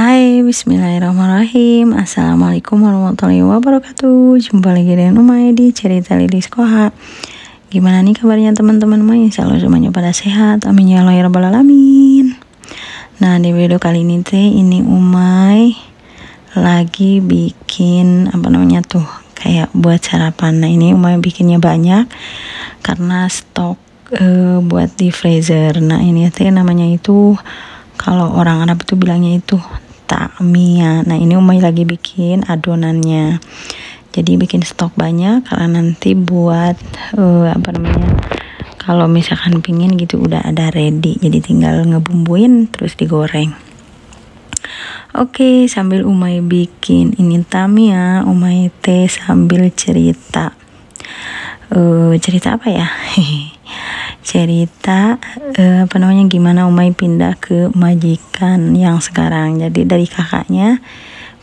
Hai, bismillahirrahmanirrahim. Assalamualaikum warahmatullahi wabarakatuh. Jumpa lagi dengan Umay di Cerita Lilis Koha. Gimana nih kabarnya teman-teman Umay? Insya Allah semuanya pada sehat. Amin ya Allah ya rabbal alamin. Nah, di video kali ini ini Umay lagi bikin kayak buat sarapan. Nah, ini Umay bikinnya banyak karena stok buat di freezer. Nah, ini namanya itu, kalau orang Arab itu bilangnya itu takmiyah. Nah, ini Umay lagi bikin adonannya. Jadi bikin stok banyak karena nanti buat kalau misalkan pingin gitu udah ada ready. Jadi tinggal ngebumbuin terus digoreng. Oke, sambil Umay bikin ini tamia, Umay sambil cerita. Cerita apa ya? Cerita gimana Umay pindah ke majikan yang sekarang. Jadi dari kakaknya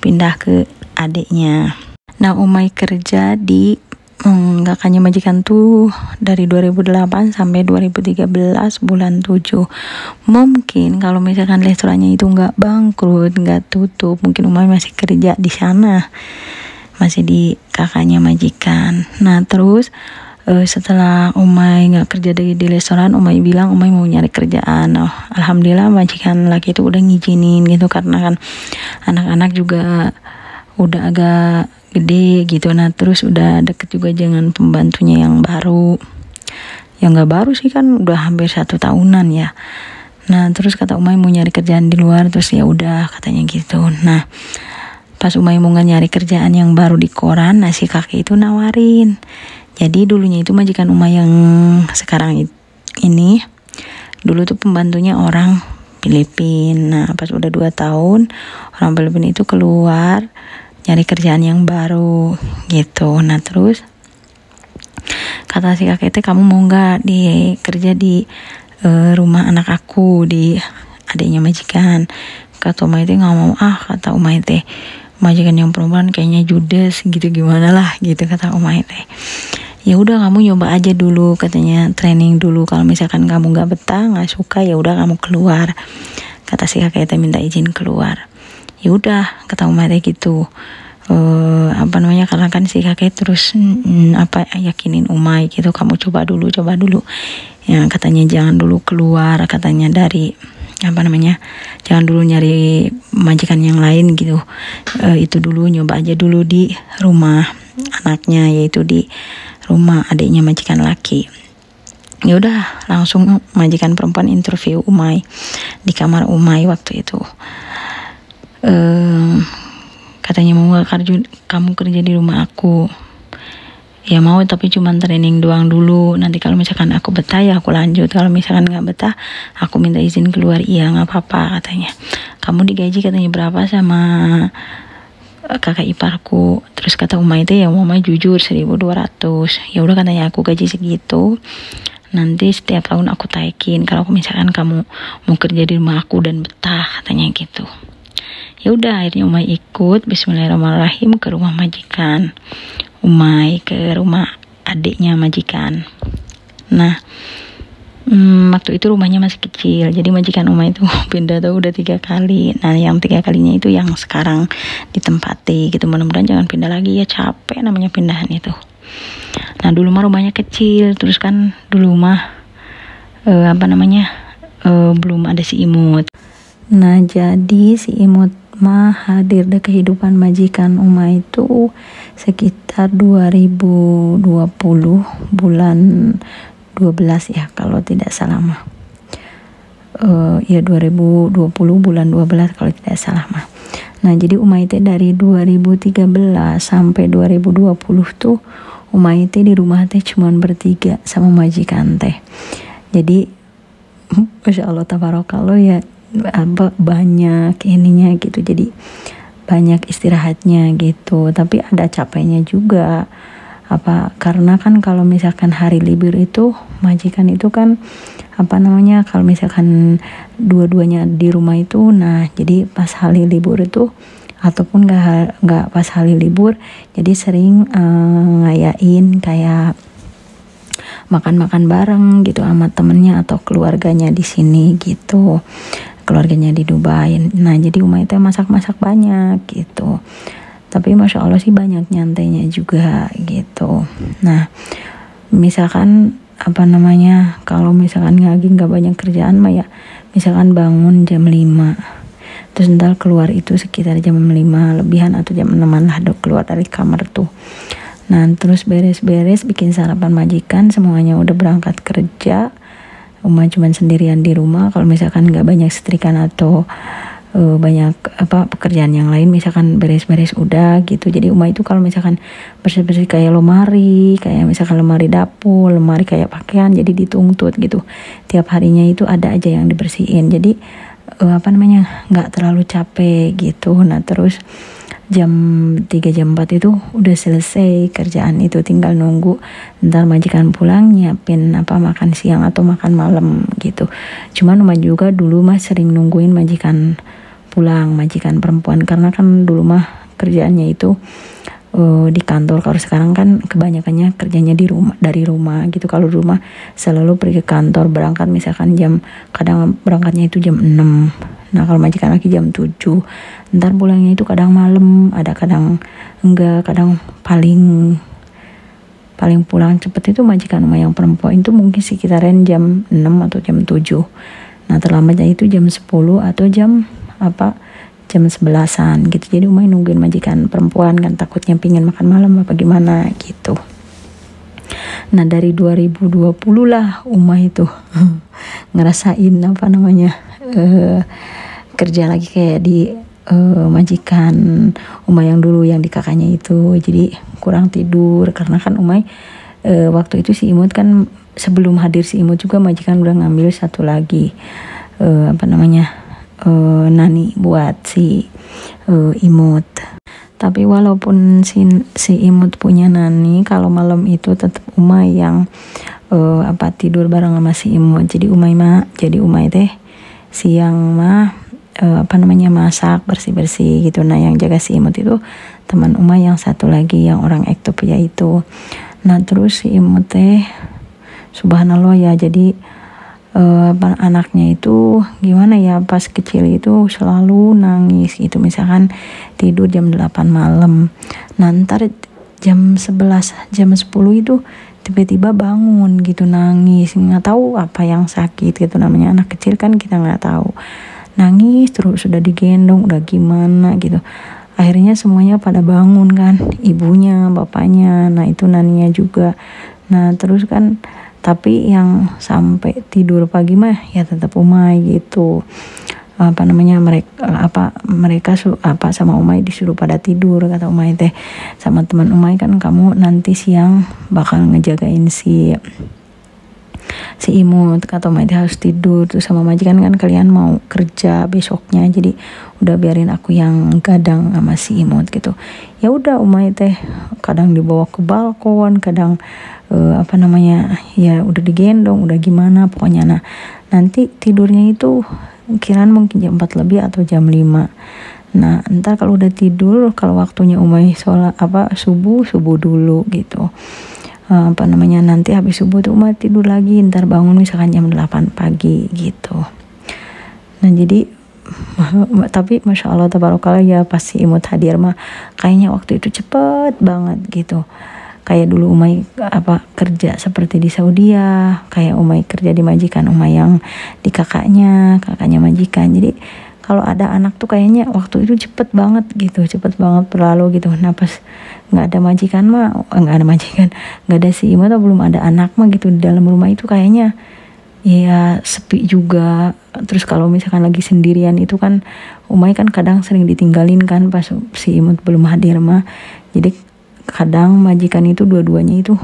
pindah ke adiknya. Nah, Umay kerja di kakaknya majikan tuh dari 2008 sampai 2013 bulan 7. Mungkin kalau misalkan restorannya itu nggak bangkrut, nggak tutup, mungkin Umay masih kerja di sana, masih di kakaknya majikan. Nah, terus setelah Umay nggak kerja di restoran, Umay bilang Umay mau nyari kerjaan. Alhamdulillah majikan laki itu udah ngizinin gitu, karena kan anak-anak juga udah agak gede gitu. Nah, terus udah deket juga dengan pembantunya yang baru. Yang nggak baru sih, kan udah hampir 1 tahunan ya. Nah, terus kata Umay mau nyari kerjaan di luar, terus ya udah katanya gitu. Nah, pas Umay mau nyari kerjaan yang baru di koran, si kakek itu nawarin. Jadi dulunya itu majikan Umay yang sekarang ini, dulu tuh pembantunya orang Filipina. Nah, pas udah 2 tahun orang Filipina itu keluar nyari kerjaan yang baru gitu. Nah, terus kata si kakek kamu mau nggak kerja di rumah anak aku, di adiknya majikan. Kata Umay nggak mau, kata Umay majikan yang perempuan kayaknya judes gitu, gimana lah gitu kata Umay. Ya udah kamu nyoba aja dulu, katanya training dulu, kalau misalkan kamu nggak betah, nggak suka, ya udah kamu keluar, kata si kakek minta izin keluar. Ya udah kata Umay gitu. Karena kan si kakek terus yakinin Umay gitu, kamu coba dulu ya, katanya jangan dulu keluar, katanya dari jangan dulu nyari majikan yang lain gitu, itu dulu nyoba aja dulu di rumah anaknya, yaitu di rumah adiknya majikan laki. Ya udah langsung majikan perempuan interview Umay di kamar Umay waktu itu. Katanya mau gak kamu kerja di rumah aku? Ya mau, tapi cuman training doang dulu, nanti kalau misalkan aku betah ya aku lanjut, kalau misalkan gak betah aku minta izin keluar. Iya gak apa-apa katanya. Kamu digaji katanya berapa sama kakak iparku? Terus kata Umay ya Umay jujur 1.200. Ya udah katanya, aku gaji segitu, nanti setiap tahun aku taikin kalau misalkan kamu mau kerja di rumah aku dan betah, katanya gitu. Ya udah akhirnya Umay ikut, bismillahirrahmanirrahim, ke rumah majikan Umay, ke rumah adiknya majikan. Nah, waktu itu rumahnya masih kecil, jadi majikan Umay itu pindah tuh udah 3 kali. Nah, yang 3 kalinya itu yang sekarang ditempati gitu. Mudah-mudahan jangan pindah lagi ya, capek namanya pindahan itu. Nah, dulu mah rumahnya kecil, terus kan dulu mah belum ada si imut. Nah, jadi si imut mah hadir di kehidupan majikan Umay itu sekitar 2020 bulan 12 ya, kalau tidak salah mah. Ya 2020 bulan 12 kalau tidak salah mah. Nah, jadi Umay dari 2013 sampai 2020 tuh Umay di rumah cuman bertiga sama majikan teh. Jadi Masya Allah tabarakallah ya, banyak ininya gitu, jadi banyak istirahatnya gitu, tapi ada capeknya juga. Karena kan kalau misalkan hari libur itu majikan itu kan kalau misalkan dua-duanya di rumah itu, nah jadi pas hari libur itu ataupun nggak pas hari libur, jadi sering ngayain kayak makan-makan bareng gitu sama temennya atau keluarganya di sini gitu. keluarganya di Dubai. Nah jadi Umay teh masak-masak banyak gitu, tapi masya Allah sih banyak nyantainya juga gitu. Nah misalkan apa namanya, kalau misalkan lagi nggak banyak kerjaan mah ya misalkan bangun jam 5, terus ntar keluar itu sekitar jam 5 lebihan atau jam 6 lah keluar dari kamar tuh. Nah terus beres-beres bikin sarapan majikan, semuanya udah berangkat kerja, Uma cuman sendirian di rumah. Kalau misalkan nggak banyak setrikaan atau banyak apa pekerjaan yang lain, misalkan beres-beres udah gitu. Jadi Uma itu kalau misalkan bersih-bersih kayak lemari, kayak misalkan lemari dapur, lemari kayak pakaian, jadi dituntut gitu. Tiap harinya itu ada aja yang dibersihin. Jadi apa namanya, nggak terlalu capek gitu. Nah terus jam 3 jam 4 itu udah selesai kerjaan itu, tinggal nunggu ntar majikan pulang nyiapin apa makan siang atau makan malam gitu. Cuman Uma juga dulu mah sering nungguin majikan pulang, majikan perempuan, karena kan dulu mah kerjaannya itu di kantor. Kalau sekarang kan kebanyakannya kerjanya di rumah, dari rumah gitu. Kalau di rumah selalu pergi ke kantor, berangkat misalkan kadang berangkatnya itu jam 6. Nah kalau majikan lagi jam 7, ntar pulangnya itu kadang malam, ada kadang enggak, kadang paling pulang cepet itu majikan Uma yang perempuan itu mungkin sekitaran jam 6 atau jam 7. Nah terlambatnya itu jam 10 atau jam 11-an gitu. Jadi Uma nungguin majikan perempuan kan, takutnya pingin makan malam apa gimana gitu. Nah dari 2020 lah Uma itu ngerasain apa namanya kerja lagi kayak di majikan Uma yang dulu yang di kakaknya itu. Jadi kurang tidur karena kan Uma waktu itu si Imut kan, sebelum hadir si Imut juga majikan udah ngambil satu lagi apa namanya nani buat si Imut. Tapi walaupun si Imut punya nani, kalau malam itu tetap Uma yang tidur bareng sama si Imut. Jadi Uma teh siang mah masak bersih-bersih gitu. Nah yang jaga si Imut itu teman Uma yang satu lagi yang orang Ektopia itu. Nah terus si Imut teh subhanallah ya, jadi anaknya itu gimana ya, pas kecil itu selalu nangis gitu. Misalkan tidur jam 8 malam, nah ntar jam 11 jam 10 itu tiba-tiba bangun gitu nangis, nggak tahu apa yang sakit gitu. Namanya anak kecil kan kita nggak tahu, nangis terus, sudah digendong udah gimana gitu. Akhirnya semuanya pada bangun kan, ibunya, bapaknya, nah itu naninya juga. Nah terus kan, tapi yang sampai tidur pagi mah ya tetap Umay gitu. Mereka sama Umay disuruh pada tidur. Kata Umay teh sama teman Umay, kan kamu nanti siang bakal ngejagain si Imut. Kata Umay teh harus tidur tuh sama majikan, kan kalian mau kerja besoknya, jadi udah biarin aku yang gadang sama si Imut gitu. Ya udah Umay teh kadang dibawa ke balkon, kadang ya udah digendong, udah gimana pokoknya. Nah nanti tidurnya itu kiraan mungkin jam 4 lebih atau jam 5. Nah ntar kalau udah tidur, kalau waktunya Umay sholat subuh dulu gitu. Nanti habis subuh tuh Umay tidur lagi, ntar bangun misalkan jam 8 pagi gitu. Nah jadi tapi masya Allah tabarakallah ya, pas si Imut hadir mah kayaknya waktu itu cepet banget gitu. Kayak dulu Umay kerja seperti di Saudi ya, kayak Umay kerja di majikan Umay yang di kakaknya majikan. Jadi kalau ada anak tuh kayaknya waktu itu cepet banget berlalu gitu. Nah pas nggak ada majikan, nggak ada si Imut atau belum ada anak mah gitu di dalam rumah itu kayaknya ya sepi juga. Terus kalau misalkan lagi sendirian itu kan Umay kan kadang sering ditinggalin kan pas si Imut belum hadir mah. Jadi kadang majikan itu dua-duanya itu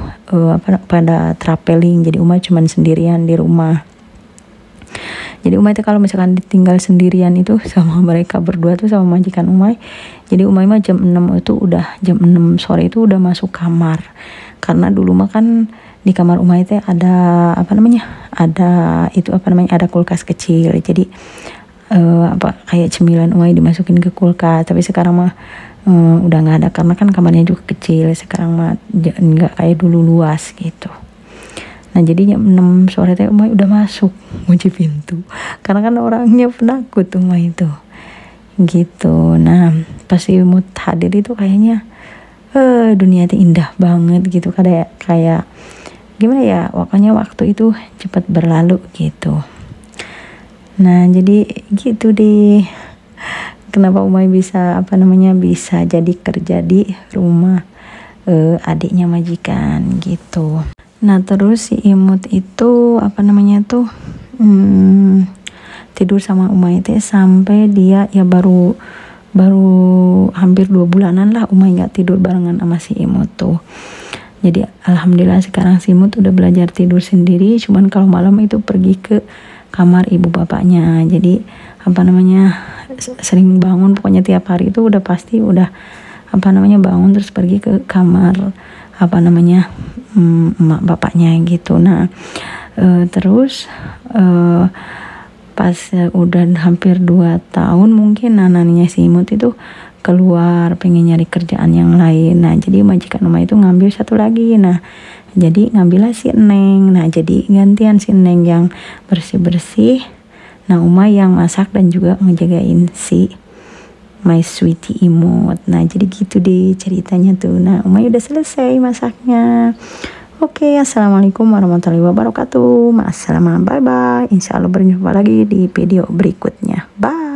pada traveling, jadi Umay cuman sendirian di rumah. Jadi Umay itu kalau misalkan ditinggal sendirian itu sama mereka berdua tuh sama majikan Umay, jadi Umay mah jam 6 jam 6 sore itu udah masuk kamar. Karena dulu mah kan di kamar Umay itu ada ada kulkas kecil. Jadi kayak cemilan Umay dimasukin ke kulkas. Tapi sekarang mah udah nggak ada, karena kan kamarnya juga kecil sekarang mah, nggak kayak dulu luas gitu. Nah jadi jam 6 sore teh Umay udah masuk kunci pintu, karena kan orangnya penakut Umay itu gitu. Nah pas Imut hadir itu kayaknya dunia itu indah banget gitu, kayak gimana ya, pokoknya waktu itu cepat berlalu gitu. Nah jadi gitu deh, kenapa Umay bisa bisa jadi kerja di rumah adiknya majikan gitu. Nah terus si Imut itu tidur sama Umay teh sampai dia ya baru hampir 2 bulanan lah Umay nggak tidur barengan sama si Imut tuh. Jadi alhamdulillah sekarang si Imut udah belajar tidur sendiri, cuman kalau malam itu pergi ke kamar ibu bapaknya. Jadi sering bangun, pokoknya tiap hari itu udah pasti bangun terus pergi ke kamar emak bapaknya gitu. Nah terus pas udah hampir 2 tahun mungkin nananya si Imut itu keluar pengen nyari kerjaan yang lain. Nah jadi majikan Umay itu ngambil satu lagi, nah jadi ngambillah si Neng. Nah jadi gantian si Neng yang bersih-bersih, nah Umay yang masak dan juga ngejagain si my sweetie Imut. Nah jadi gitu deh ceritanya tuh. Nah Umay udah selesai masaknya. Oke, assalamualaikum warahmatullahi wabarakatuh. Bye bye. Insya Allah berjumpa lagi di video berikutnya. Bye.